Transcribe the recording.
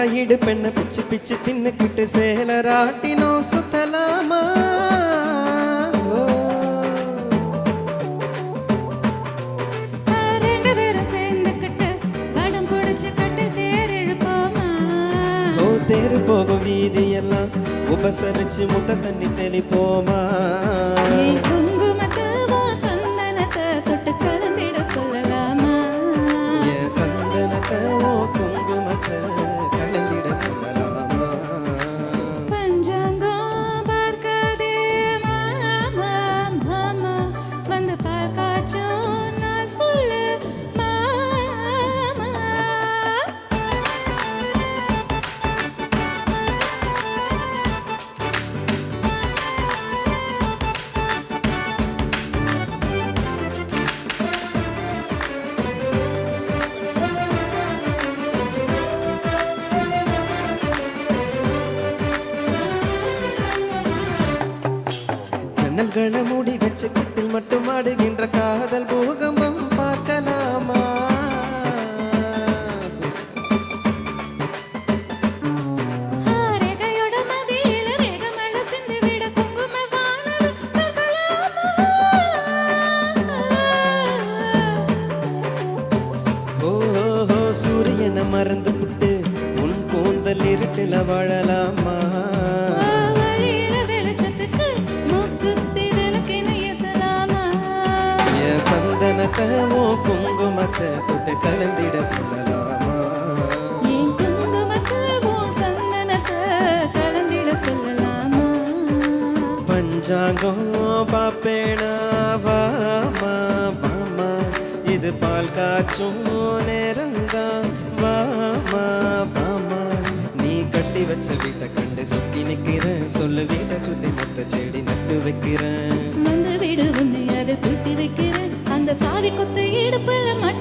தொட்டா இடு பெண்ண பிச்சு பிச்சு தின்னுக்கிட்டு சேலராட்டினோ சுத்தலாமா? ரெண்டு பேரும் சேர்ந்துக்கிட்டு வடம் பிடிச்சு கட்டு தேர் இழுப்போமா? ஓ தேரு போகும் வீதி எல்லாம் உபசரிச்சு முத்த தண்ணி தெளிப்போமா? குங்குமத்தை சந்தனத்தை தொட்டு கலந்திட சொல்லலாமா? என் சந்தனத்தை ஓ குங்குமத்தை கலந்திட சொல்லலாமா? பஞ்சாங்கம் பார்க்காதே மாமா மாமா வந்து பார்க்காச்சும் நான் சொல்லு மாமா. ஜன்னல்களை மூடி வச்சு கட்டில் மட்டும் ஆடுகின்ற காதல் பூகம்பம் பார்க்கலாமா? ரேகையோட மதியில ரேகமழ சிந்து விட குங்கும வானவில் பார்க்கலாமா? ஓ சூரியனை மறந்து புட்டு உன் கூந்தல் இருட்டில வாழலாமா? வழியில வெளிச்சத்துக்கு மூக்குத்தி விளக்கின ஏத்தலாமா? என் சந்தனத்தை ஓ குங்குமத்தை தொட்டு கலந்திட சொல்லலாமா? என் குங்குமத்தை உன் சந்தனத்தை கலந்திட சொல்லலாமா? பஞ்சாங்கம் பாப்பேனா வாமா வாமா, இது பால் காய்ச்சும் நேரந்தான் வாமா வாமா. நீ கட்டி வச்ச வீட்டை கண்டு சுத்தி நிக்கிறேன், சொல்லு வீட்டை சுத்தி மொத்த செடி நட்டு வைக்கிறேன். வந்து விடு உன்னை அதை தூட்டி வைக்கிறேன், அந்த சாவி கொத்து இடுப்புல மாட்டி